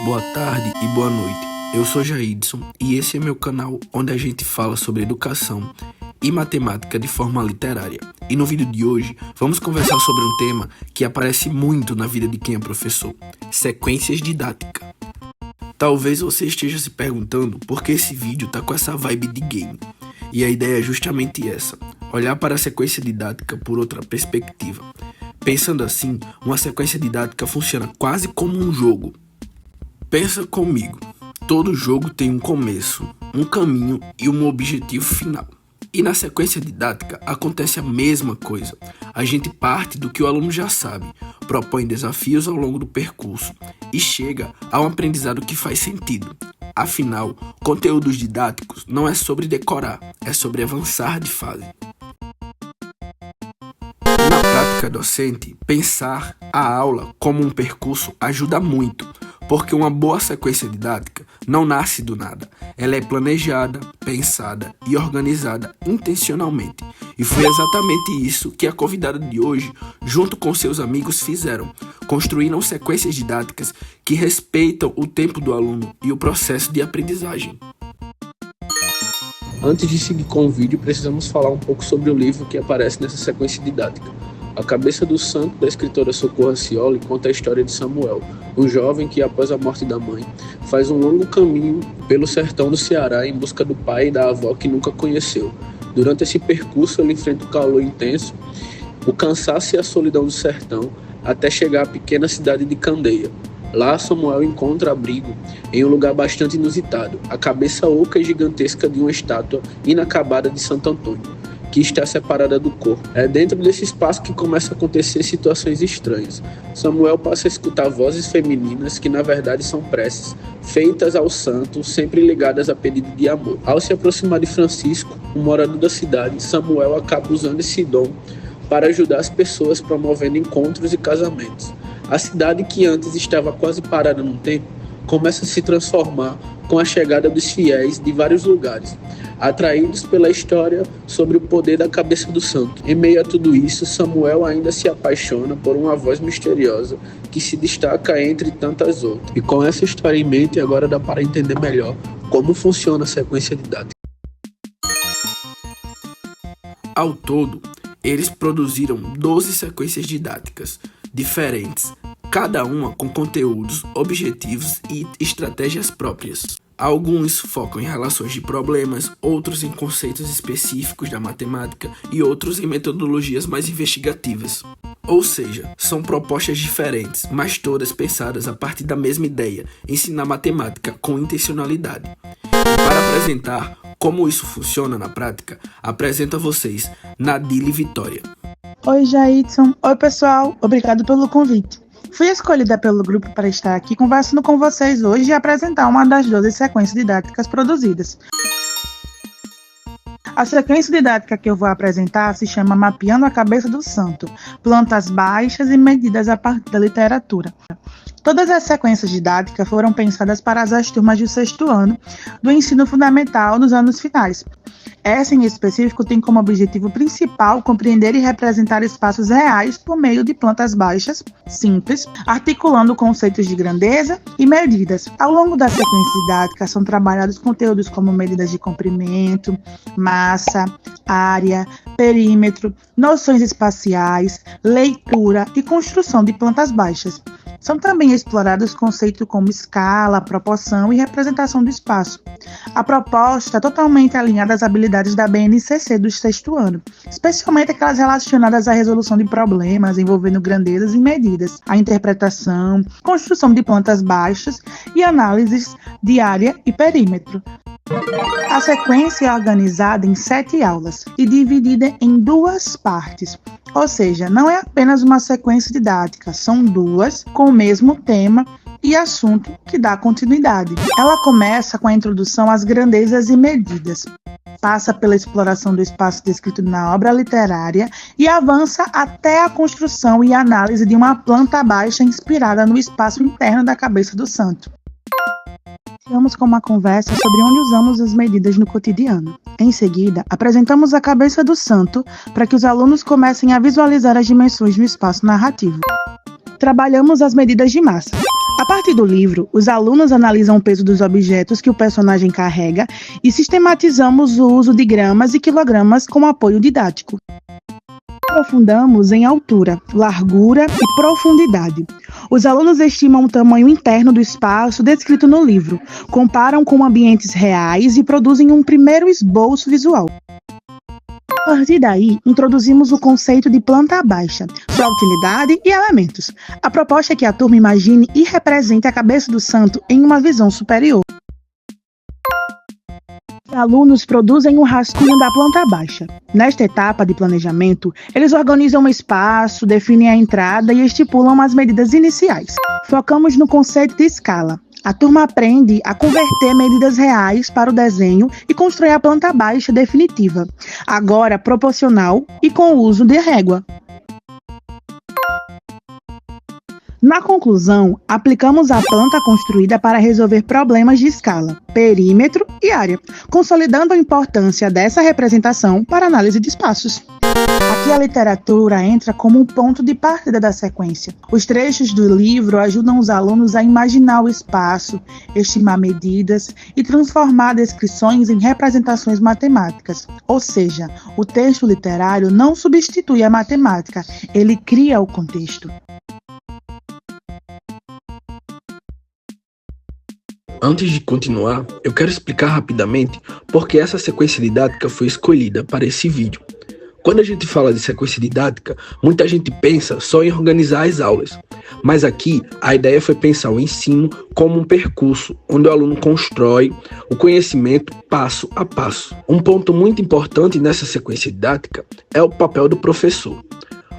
boa tarde e boa noite. Eu sou Jaidson e esse é meu canal onde a gente fala sobre educação e matemática de forma literária. E no vídeo de hoje vamos conversar sobre um tema que aparece muito na vida de quem é professor: sequências didáticas. Talvez você esteja se perguntando por que esse vídeo tá com essa vibe de game. E a ideia é justamente essa: olhar para a sequência didática por outra perspectiva. Pensando assim, uma sequência didática funciona quase como um jogo. Pensa comigo, todo jogo tem um começo, um caminho e um objetivo final. E na sequência didática acontece a mesma coisa. A gente parte do que o aluno já sabe, propõe desafios ao longo do percurso e chega a um aprendizado que faz sentido. Afinal, conteúdos didáticos não é sobre decorar, é sobre avançar de fase. Na prática docente, pensar a aula como um percurso ajuda muito, porque uma boa sequência didática não nasce do nada. Ela é planejada, pensada e organizada intencionalmente. E foi exatamente isso que a convidada de hoje, junto com seus amigos, fizeram. Construíram sequências didáticas que respeitam o tempo do aluno e o processo de aprendizagem. Antes de seguir com o vídeo, precisamos falar um pouco sobre o livro que aparece nessa sequência didática. A Cabeça do Santo, da escritora Socorro Racioli, conta a história de Samuel, um jovem que, após a morte da mãe, faz um longo caminho pelo sertão do Ceará em busca do pai e da avó que nunca conheceu. Durante esse percurso, ele enfrenta o calor intenso, o cansaço e a solidão do sertão, até chegar à pequena cidade de Candeia. Lá, Samuel encontra abrigo em um lugar bastante inusitado, a cabeça oca e gigantesca de uma estátua inacabada de Santo Antônio, que está separada do corpo. É dentro desse espaço que começam a acontecer situações estranhas. Samuel passa a escutar vozes femininas que na verdade são preces, feitas ao santo, sempre ligadas a pedido de amor. Ao se aproximar de Francisco, um morador da cidade, Samuel acaba usando esse dom para ajudar as pessoas, promovendo encontros e casamentos. A cidade, que antes estava quase parada no tempo, começa a se transformar com a chegada dos fiéis de vários lugares, atraídos pela história sobre o poder da cabeça do santo. Em meio a tudo isso, Samuel ainda se apaixona por uma voz misteriosa que se destaca entre tantas outras. E com essa história em mente, agora dá para entender melhor como funciona a sequência didática. Ao todo, eles produziram 12 sequências didáticas diferentes, cada uma com conteúdos, objetivos e estratégias próprias. Alguns focam em relações de problemas, outros em conceitos específicos da matemática e outros em metodologias mais investigativas. Ou seja, são propostas diferentes, mas todas pensadas a partir da mesma ideia: ensinar matemática com intencionalidade. E para apresentar como isso funciona na prática, apresento a vocês Nadile Vitória. Oi, Jaidson. Oi, pessoal. Obrigado pelo convite. Fui escolhida pelo grupo para estar aqui conversando com vocês hoje e apresentar uma das 12 sequências didáticas produzidas. A sequência didática que eu vou apresentar se chama Mapeando a Cabeça do Santo, plantas baixas e medidas a partir da literatura. Todas as sequências didáticas foram pensadas para as turmas do 6º ano do ensino fundamental nos anos finais. Essa, em específico, tem como objetivo principal compreender e representar espaços reais por meio de plantas baixas, simples, articulando conceitos de grandeza e medidas. Ao longo da sequência didática são trabalhados conteúdos como medidas de comprimento, massa, área, perímetro, noções espaciais, leitura e construção de plantas baixas. São também explorados conceitos como escala, proporção e representação do espaço. A proposta é totalmente alinhada às habilidades da BNCC do 6º ano, especialmente aquelas relacionadas à resolução de problemas envolvendo grandezas e medidas, a interpretação, construção de plantas baixas e análises de área e perímetro. A sequência é organizada em 7 aulas e dividida em 2 partes, ou seja, não é apenas uma sequência didática, são 2 com o mesmo tema e assunto que dá continuidade. Ela começa com a introdução às grandezas e medidas, passa pela exploração do espaço descrito na obra literária e avança até a construção e análise de uma planta baixa inspirada no espaço interno da cabeça do santo. Iniciamos com uma conversa sobre onde usamos as medidas no cotidiano. Em seguida, apresentamos a cabeça do santo para que os alunos comecem a visualizar as dimensões no espaço narrativo. Trabalhamos as medidas de massa. A partir do livro, os alunos analisam o peso dos objetos que o personagem carrega e sistematizamos o uso de gramas e quilogramas como apoio didático. Aprofundamos em altura, largura e profundidade. Os alunos estimam o tamanho interno do espaço descrito no livro, comparam com ambientes reais e produzem um primeiro esboço visual. A partir daí, introduzimos o conceito de planta baixa, sua utilidade e elementos. A proposta é que a turma imagine e represente a cabeça do santo em uma visão superior. Os alunos produzem um rascunho da planta baixa. Nesta etapa de planejamento, eles organizam o espaço, definem a entrada e estipulam as medidas iniciais. Focamos no conceito de escala. A turma aprende a converter medidas reais para o desenho e constrói a planta baixa definitiva, agora proporcional e com o uso de régua. Na conclusão, aplicamos a planta construída para resolver problemas de escala, perímetro e área, consolidando a importância dessa representação para a análise de espaços. Aqui a literatura entra como um ponto de partida da sequência. Os trechos do livro ajudam os alunos a imaginar o espaço, estimar medidas e transformar descrições em representações matemáticas. Ou seja, o texto literário não substitui a matemática, ele cria o contexto. Antes de continuar, eu quero explicar rapidamente por que essa sequência didática foi escolhida para esse vídeo. Quando a gente fala de sequência didática, muita gente pensa só em organizar as aulas. Mas aqui, a ideia foi pensar o ensino como um percurso, onde o aluno constrói o conhecimento passo a passo. Um ponto muito importante nessa sequência didática é o papel do professor.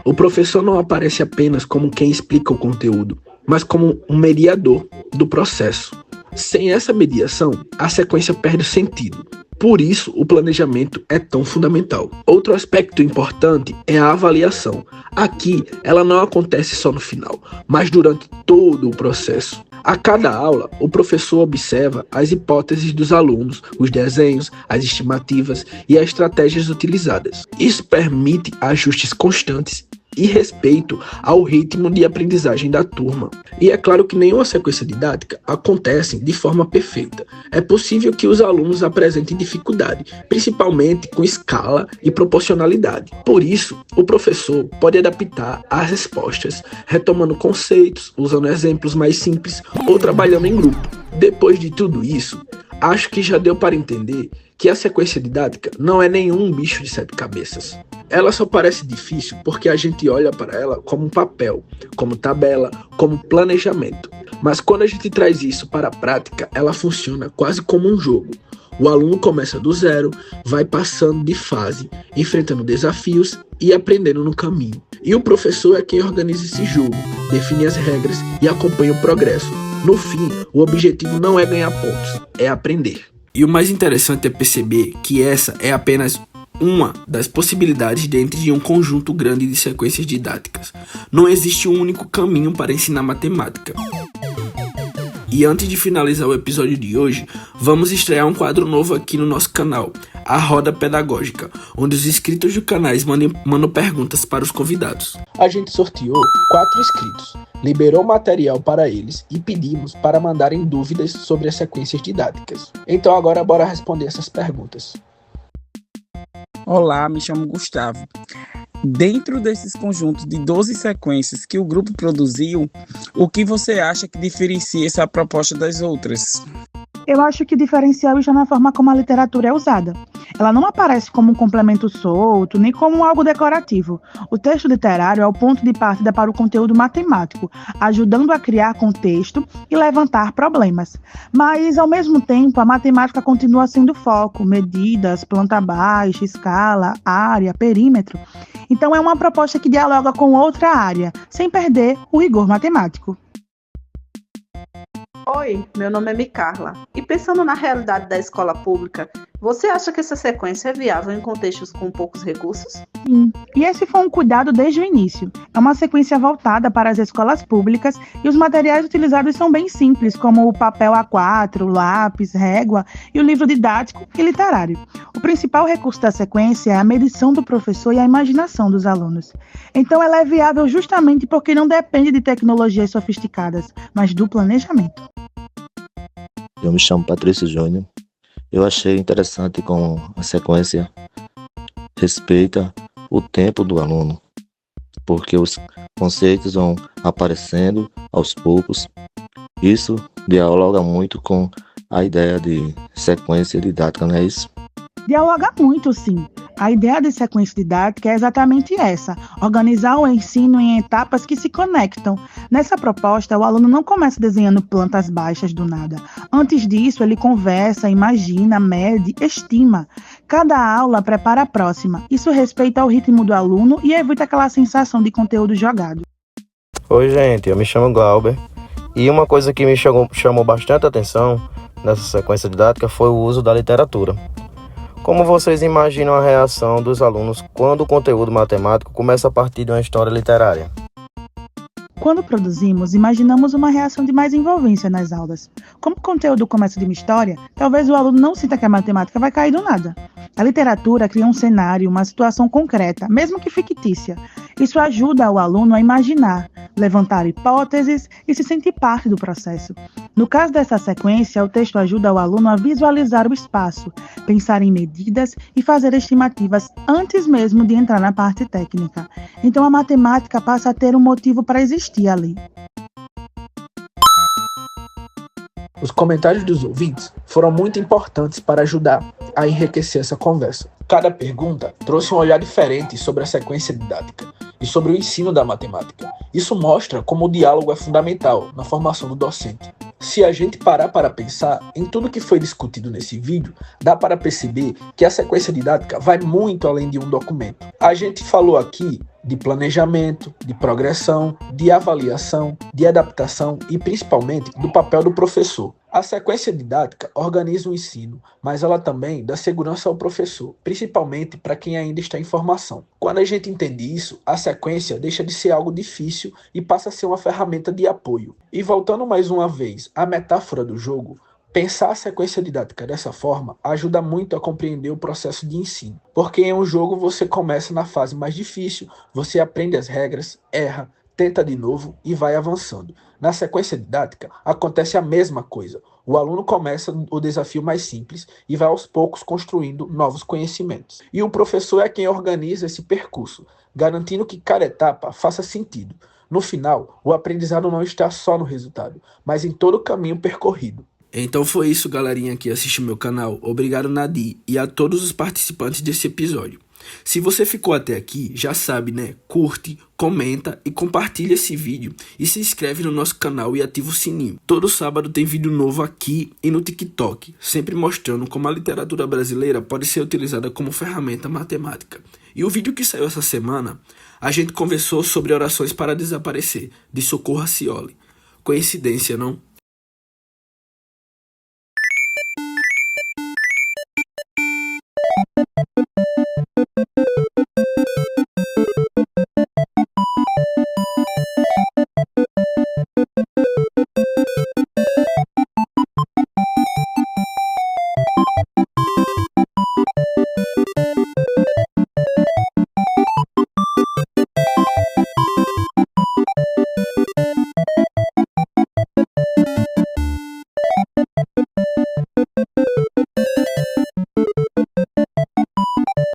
O professor não aparece apenas como quem explica o conteúdo, mas como um mediador do processo. Sem essa mediação, a sequência perde o sentido. Por isso, o planejamento é tão fundamental. Outro aspecto importante é a avaliação. Aqui, ela não acontece só no final, mas durante todo o processo. A cada aula, o professor observa as hipóteses dos alunos, os desenhos, as estimativas e as estratégias utilizadas. Isso permite ajustes constantes e respeito ao ritmo de aprendizagem da turma. E é claro que nenhuma sequência didática acontece de forma perfeita. É possível que os alunos apresentem dificuldade, principalmente com escala e proporcionalidade. Por isso, o professor pode adaptar as respostas, retomando conceitos, usando exemplos mais simples ou trabalhando em grupo. Depois de tudo isso, acho que já deu para entender que a sequência didática não é nenhum bicho de 7 cabeças. Ela só parece difícil porque a gente olha para ela como um papel, como tabela, como planejamento. Mas quando a gente traz isso para a prática, ela funciona quase como um jogo. O aluno começa do zero, vai passando de fase, enfrentando desafios e aprendendo no caminho. E o professor é quem organiza esse jogo, define as regras e acompanha o progresso. No fim, o objetivo não é ganhar pontos, é aprender. E o mais interessante é perceber que essa é apenas uma das possibilidades dentro de um conjunto grande de sequências didáticas. Não existe um único caminho para ensinar matemática. E antes de finalizar o episódio de hoje, vamos estrear um quadro novo aqui no nosso canal, a Roda Pedagógica, onde os inscritos do canal mandam perguntas para os convidados. A gente sorteou 4 inscritos, liberou material para eles e pedimos para mandarem dúvidas sobre as sequências didáticas. Então agora bora responder essas perguntas. Olá, me chamo Gustavo. Dentro desses conjuntos de 12 sequências que o grupo produziu, o que você acha que diferencia essa proposta das outras? Eu acho que o diferencial está na forma como a literatura é usada. Ela não aparece como um complemento solto, nem como algo decorativo. O texto literário é o ponto de partida para o conteúdo matemático, ajudando a criar contexto e levantar problemas. Mas, ao mesmo tempo, a matemática continua sendo foco, medidas, planta baixa, escala, área, perímetro. Então, é uma proposta que dialoga com outra área, sem perder o rigor matemático. Oi, meu nome é Micarla. E pensando na realidade da escola pública, Você acha que essa sequência é viável em contextos com poucos recursos? Sim, e esse foi um cuidado desde o início. É uma sequência voltada para as escolas públicas e os materiais utilizados são bem simples, como o papel A4, lápis, régua e o livro didático e literário. O principal recurso da sequência é a medição do professor e a imaginação dos alunos. Então ela é viável justamente porque não depende de tecnologias sofisticadas, mas do planejamento. Eu me chamo Patrício Júnior. Eu achei interessante como a sequência respeita o tempo do aluno, porque os conceitos vão aparecendo aos poucos. Isso dialoga muito com a ideia de sequência didática, não é isso? Dialoga muito, sim. A ideia de sequência didática é exatamente essa: organizar o ensino em etapas que se conectam. Nessa proposta, o aluno não começa desenhando plantas baixas do nada. Antes disso, ele conversa, imagina, mede, estima. Cada aula prepara a próxima. Isso respeita o ritmo do aluno e evita aquela sensação de conteúdo jogado. Oi, gente, eu me chamo Glauber. E uma coisa que me chamou bastante atenção nessa sequência didática foi o uso da literatura. Como vocês imaginam a reação dos alunos quando o conteúdo matemático começa a partir de uma história literária? Quando produzimos, imaginamos uma reação de mais envolvência nas aulas. Como o conteúdo começa de uma história, talvez o aluno não sinta que a matemática vai cair do nada. A literatura cria um cenário, uma situação concreta, mesmo que fictícia. Isso ajuda o aluno a imaginar, levantar hipóteses e se sentir parte do processo. No caso dessa sequência, o texto ajuda o aluno a visualizar o espaço, pensar em medidas e fazer estimativas antes mesmo de entrar na parte técnica. Então a matemática passa a ter um motivo para existir ali. Os comentários dos ouvintes foram muito importantes para ajudar a enriquecer essa conversa. Cada pergunta trouxe um olhar diferente sobre a sequência didática e sobre o ensino da matemática. Isso mostra como o diálogo é fundamental na formação do docente. Se a gente parar para pensar em tudo que foi discutido nesse vídeo, dá para perceber que a sequência didática vai muito além de um documento. A gente falou aqui de planejamento, de progressão, de avaliação, de adaptação e principalmente do papel do professor. A sequência didática organiza o ensino, mas ela também dá segurança ao professor, principalmente para quem ainda está em formação. Quando a gente entende isso, a sequência deixa de ser algo difícil e passa a ser uma ferramenta de apoio. E voltando mais uma vez à metáfora do jogo, pensar a sequência didática dessa forma ajuda muito a compreender o processo de ensino, porque em um jogo você começa na fase mais difícil, você aprende as regras, erra, tenta de novo e vai avançando. Na sequência didática acontece a mesma coisa. O aluno começa o desafio mais simples e vai aos poucos construindo novos conhecimentos. E o professor é quem organiza esse percurso, garantindo que cada etapa faça sentido. No final, o aprendizado não está só no resultado, mas em todo o caminho percorrido. Então foi isso, galerinha que assistiu meu canal. Obrigado, Nadir, e a todos os participantes desse episódio. Se você ficou até aqui, já sabe, né? Curte, comenta e compartilha esse vídeo. E se inscreve no nosso canal e ativa o sininho. Todo sábado tem vídeo novo aqui e no TikTok, sempre mostrando como a literatura brasileira pode ser utilizada como ferramenta matemática. E o vídeo que saiu essa semana, a gente conversou sobre orações para desaparecer, de Socorro Racioli. Coincidência, não?